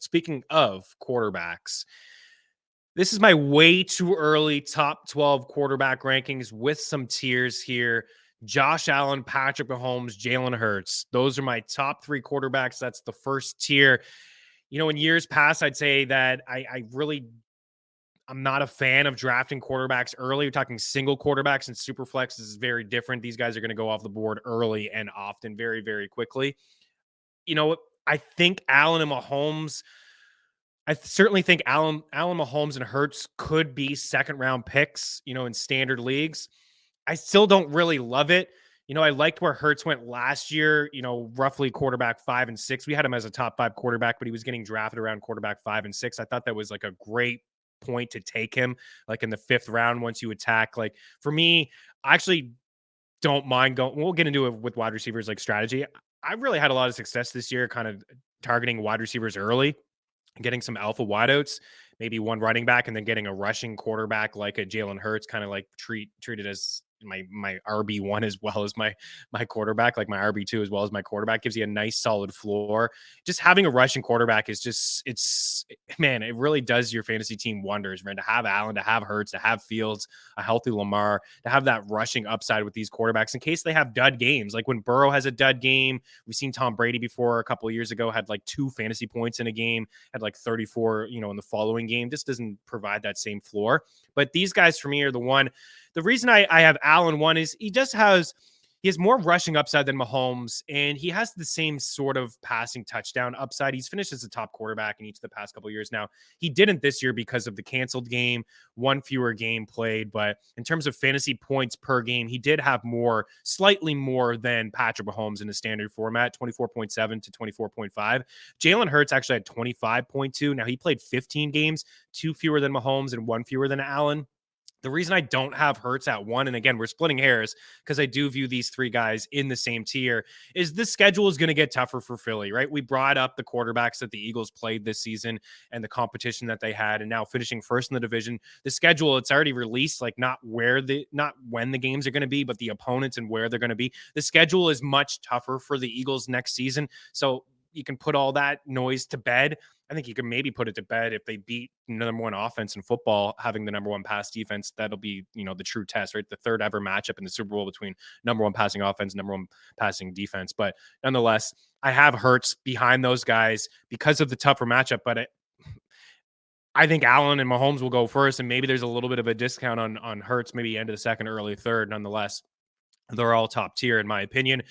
speaking of quarterbacks, this is my way too early top 12 quarterback rankings with some tiers here. Josh Allen, Patrick Mahomes, Jalen Hurts. Those are my top 3 quarterbacks. That's the first tier. In years past, I'd say that I'm not a fan of drafting quarterbacks early. We're talking single quarterbacks, and Superflex is very different. These guys are going to go off the board early and often very, very quickly. I think Allen and Mahomes, I certainly think Allen Mahomes and Hurts could be second round picks, in standard leagues. I still don't really love it. I liked where Hurts went last year, roughly quarterback 5 and 6. We had him as a top 5 quarterback, but he was getting drafted around quarterback 5 and 6. I thought that was like a great point to take him, like in the 5th round once you attack. Like for me, I actually don't mind going. We'll get into it with wide receivers like strategy. I really had a lot of success this year, kind of targeting wide receivers early, getting some alpha wideouts, maybe one running back, and then getting a rushing quarterback like a Jalen Hurts, kind of like treated as my RB1 as well as my quarterback, like my RB2 as well as my quarterback. Gives you a nice solid floor. Just having a rushing quarterback is it really does your fantasy team wonders, man. To have Allen, to have Hurts, to have Fields, a healthy Lamar, to have that rushing upside with these quarterbacks in case they have dud games. Like when Burrow has a dud game, we've seen Tom Brady before a couple of years ago, had like 2 fantasy points in a game, had like 34, in the following game. Just doesn't provide that same floor. But these guys for me are the reason I have Allen 1 is he has more rushing upside than Mahomes, and he has the same sort of passing touchdown upside. He's finished as a top quarterback in each of the past couple of years. Now, he didn't this year because of the canceled game, 1 fewer game played, but in terms of fantasy points per game, he did have slightly more than Patrick Mahomes in the standard format, 24.7 to 24.5. Jalen Hurts actually had 25.2. Now, he played 15 games, 2 fewer than Mahomes and 1 fewer than Allen. The reason I don't have Hurts at 1, and again, we're splitting hairs because I do view these 3 guys in the same tier, is the schedule is going to get tougher for Philly, right? We brought up the quarterbacks that the Eagles played this season and the competition that they had, and now finishing first in the division. The schedule, it's already released, like not when the games are going to be, but the opponents and where they're going to be. The schedule is much tougher for the Eagles next season, so you can put all that noise to bed. I think you can maybe put it to bed if they beat number 1 offense in football, having the number 1 pass defense. That'll be, the true test, right? The third ever matchup in the Super Bowl between number 1 passing offense, number 1 passing defense. But nonetheless, I have Hurts behind those guys because of the tougher matchup. But I think Allen and Mahomes will go first, and maybe there's a little bit of a discount on Hurts, maybe end of the second, early third. Nonetheless, they're all top tier, in my opinion.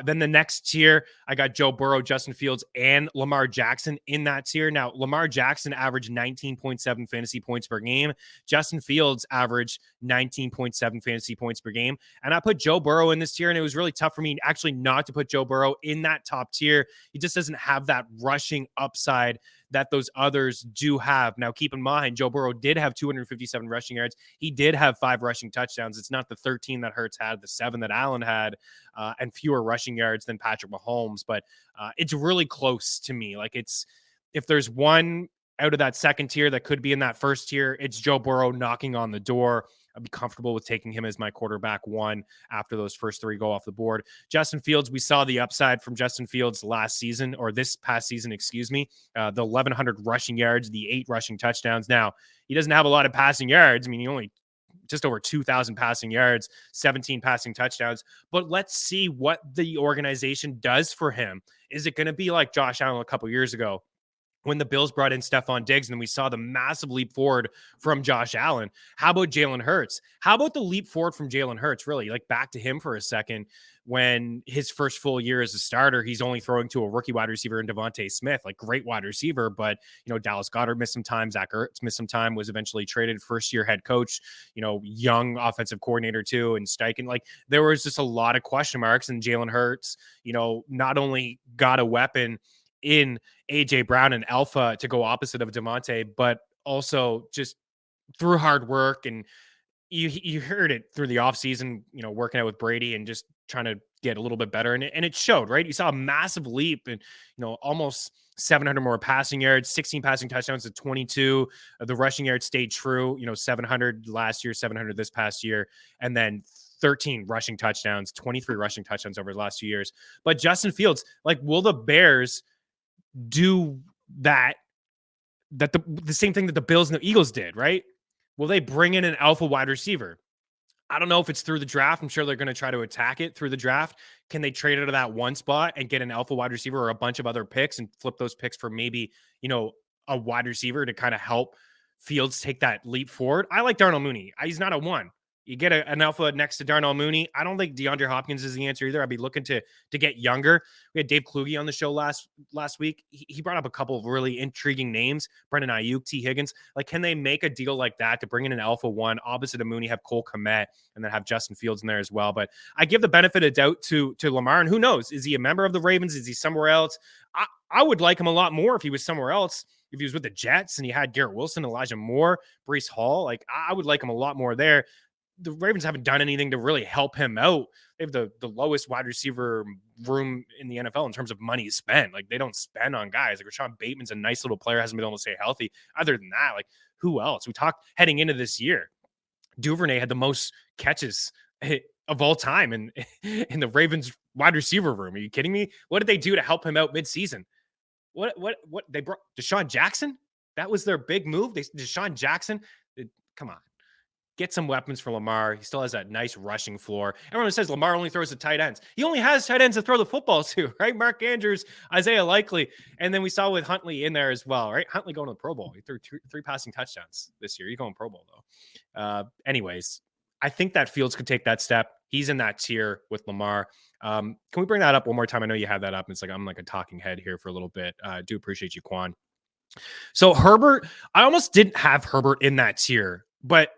Then the next tier, I got Joe Burrow, Justin Fields, and Lamar Jackson in that tier. Now, Lamar Jackson averaged 19.7 fantasy points per game. Justin Fields averaged 19.7 fantasy points per game. And I put Joe Burrow in this tier, and it was really tough for me actually not to put Joe Burrow in that top tier. He just doesn't have that rushing upside that those others do have. Now, keep in mind, Joe Burrow did have 257 rushing yards. He did have 5 rushing touchdowns. It's not the 13 that Hurts had, the 7 that Allen had, and fewer rushing yards than Patrick Mahomes. But it's really close to me. Like if there's one out of that second tier that could be in that first tier, it's Joe Burrow knocking on the door. I'd be comfortable with taking him as my quarterback 1 after those first 3 go off the board. Justin Fields, we saw the upside from Justin Fields last season, or this past season, excuse me, the 1,100 rushing yards, the 8 rushing touchdowns. Now, he doesn't have a lot of passing yards. I mean, he only just over 2,000 passing yards, 17 passing touchdowns. But let's see what the organization does for him. Is it going to be like Josh Allen a couple years ago, when the Bills brought in Stephon Diggs and we saw the massive leap forward from Josh Allen? How about Jalen Hurts? How about the leap forward from Jalen Hurts? Really, like back to him for a second. When his first full year as a starter, he's only throwing to a rookie wide receiver in Devontae Smith, like great wide receiver. But, Dallas Goedert missed some time. Zach Ertz missed some time, was eventually traded, first year head coach, young offensive coordinator too. And Steichen, like there was just a lot of question marks, and Jalen Hurts, not only got a weapon in AJ Brown and Alpha to go opposite of Devontae, but also just through hard work. And you heard it through the offseason, working out with Brady and just trying to get a little bit better. And it showed, right? You saw a massive leap and, almost 700 more passing yards, 16 passing touchdowns to 22. The rushing yards stayed true, 700 last year, 700 this past year. And then 13 rushing touchdowns, 23 rushing touchdowns over the last 2 years. But Justin Fields, like, will the Bears do that that the same thing that the Bills and the Eagles did, right? Will they bring in an alpha wide receiver? I don't know if it's through the draft. I'm sure they're going to try to attack it through the draft. Can they trade out of that one spot and get an alpha wide receiver or a bunch of other picks and flip those picks for maybe, a wide receiver to kind of help Fields take that leap forward? I like Darnell Mooney. He's not a one. You get an alpha next to Darnell Mooney. I don't think DeAndre Hopkins is the answer either. I'd be looking to get younger. We had Dave Kluge on the show last week. He brought up a couple of really intriguing names: Brendan Ayuk, T. Higgins. Like, can they make a deal like that to bring in an alpha one opposite of Mooney, have Cole Kmet, and then have Justin Fields in there as well? But I give the benefit of doubt to Lamar, and who knows? Is he a member of the Ravens? Is he somewhere else? I would like him a lot more if he was somewhere else. If he was with the Jets and he had Garrett Wilson, Elijah Moore, Breece Hall, like, I would like him a lot more there. The Ravens haven't done anything to really help him out. They have the lowest wide receiver room in the NFL in terms of money spent. Like, they don't spend on guys. Like, Rashawn Bateman's a nice little player, hasn't been able to stay healthy. Other than that, like, who else? We talked heading into this year, Duvernay had the most catches of all time in the Ravens wide receiver room. Are you kidding me? What did they do to help him out midseason? What they brought Deshaun Jackson? That was their big move. Deshaun Jackson. Come on. Get some weapons for Lamar. He still has that nice rushing floor. Everyone says Lamar only throws to tight ends. He only has tight ends to throw the football to, right? Mark Andrews, Isaiah Likely. And then we saw with Huntley in there as well, right? Huntley going to the Pro Bowl. He threw three passing touchdowns this year. He's going Pro Bowl, though. Anyways, I think that Fields could take that step. He's in that tier with Lamar. Can we bring that up one more time? I know you have that up. It's like I'm like a talking head here for a little bit. I do appreciate you, Quan. So Herbert, I almost didn't have Herbert in that tier, but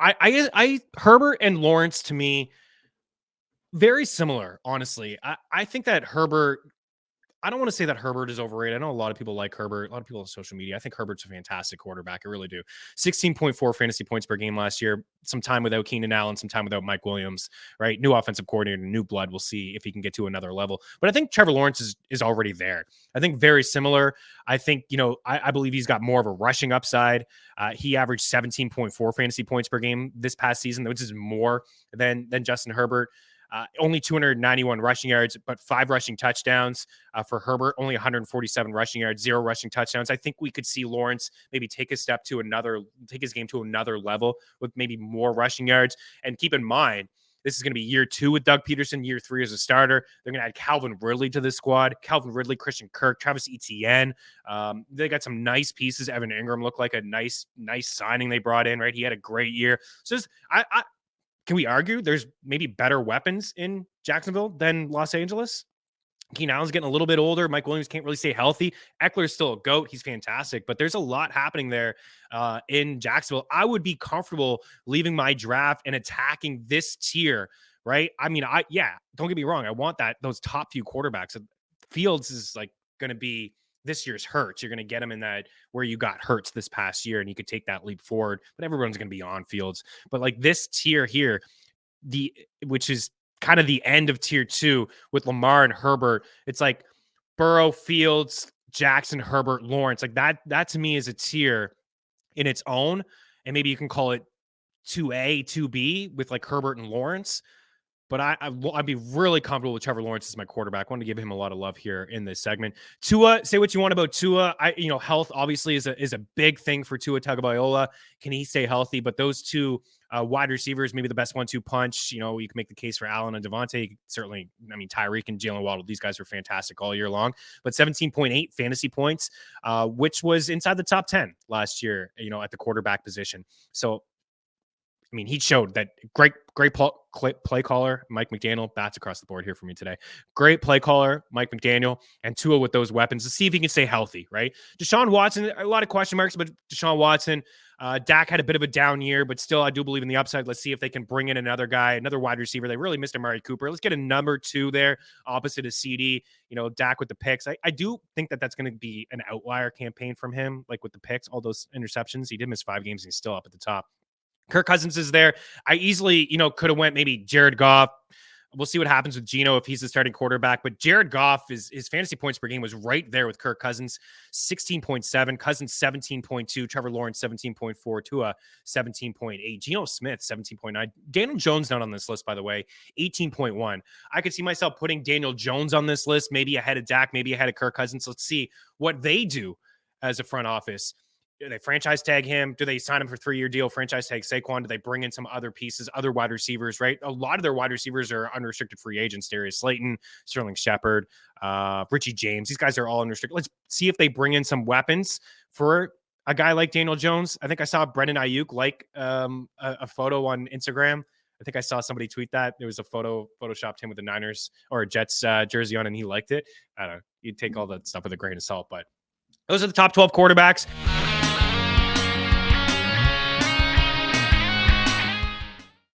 I Herbert and Lawrence, to me, very similar, honestly. I think that Herbert, I don't want to say that Herbert is overrated. I know a lot of people like Herbert, a lot of people on social media. I think Herbert's a fantastic quarterback. I really do. 16.4 fantasy points per game last year. Some time without Keenan Allen, some time without Mike Williams, right? New offensive coordinator, new blood. We'll see if he can get to another level. But I think Trevor Lawrence is already there. I think very similar. I think, I believe he's got more of a rushing upside. He averaged 17.4 fantasy points per game this past season, which is more than Justin Herbert. Only 291 rushing yards, but 5 rushing touchdowns for Herbert. Only 147 rushing yards, 0 rushing touchdowns. I think we could see Lawrence maybe take his game to another level with maybe more rushing yards. And keep in mind, this is going to be year 2 with Doug Peterson, year 3 as a starter. They're going to add Calvin Ridley to the squad. Calvin Ridley, Christian Kirk, Travis Etienne. They got some nice pieces. Evan Ingram looked like a nice signing they brought in, right? He had a great year. So can we argue there's maybe better weapons in Jacksonville than Los Angeles? Keenan Allen's getting a little bit older. Mike Williams can't really stay healthy. Eckler's still a GOAT. He's fantastic, but there's a lot happening there in Jacksonville. I would be comfortable leaving my draft and attacking this tier, right? I mean, don't get me wrong. I want those top few quarterbacks. Fields is like going to be this year's Hurts. You're going to get him in that where you got Hurts this past year and you could take that leap forward, but everyone's going to be on Fields. But like this tier here, which is kind of the end of tier 2 with Lamar and Herbert, it's like Burrow, Fields, Jackson, Herbert, Lawrence. Like that to me is a tier in its own. And maybe you can call it 2A, 2B with like Herbert and Lawrence. But I'd be really comfortable with Trevor Lawrence as my quarterback. I want to give him a lot of love here in this segment. Tua, say what you want about Tua. Health obviously is a big thing for Tua Tagovailoa. Can he stay healthy? But those two wide receivers, maybe the best 1-2 punch. You can make the case for Allen and Devontae. Certainly, Tyreek and Jalen Waddle. These guys are fantastic all year long. But 17.8 fantasy points, which was inside the top 10 last year. At the quarterback position. So. He showed that great play caller, Mike McDaniel. Bats across the board here for me today. Great play caller, Mike McDaniel, and Tua with those weapons to see if he can stay healthy, right? Deshaun Watson, a lot of question marks, but Deshaun Watson, Dak had a bit of a down year, but still, I do believe in the upside. Let's see if they can bring in another guy, another wide receiver. They really missed Amari Cooper. Let's get a number 2 there, opposite of CD. Dak with the picks. I do think that's going to be an outlier campaign from him, like with the picks, all those interceptions. He did miss 5 games, and he's still up at the top. Kirk Cousins is there. I easily, could have went maybe Jared Goff. We'll see what happens with Geno if he's the starting quarterback. But Jared Goff, his fantasy points per game was right there with Kirk Cousins, 16.7. Cousins, 17.2. Trevor Lawrence, 17.4. Tua, 17.8. Geno Smith, 17.9. Daniel Jones not on this list, by the way, 18.1. I could see myself putting Daniel Jones on this list, maybe ahead of Dak, maybe ahead of Kirk Cousins. Let's see what they do as a front office Do they franchise tag him? Do they sign him for a 3-year deal, franchise tag Saquon? Do they bring in some other pieces, other wide receivers, right? A lot of their wide receivers are unrestricted free agents. Darius Slayton, Sterling Shepard, Richie James. These guys are all unrestricted. Let's see if they bring in some weapons for a guy like Daniel Jones. I think I saw Brendan Ayuk like a photo on Instagram. I think I saw somebody tweet that. There was a photoshopped him with the Niners or a Jets jersey on, and he liked it. I don't know. You'd take all that stuff with a grain of salt, but those are the top 12 quarterbacks.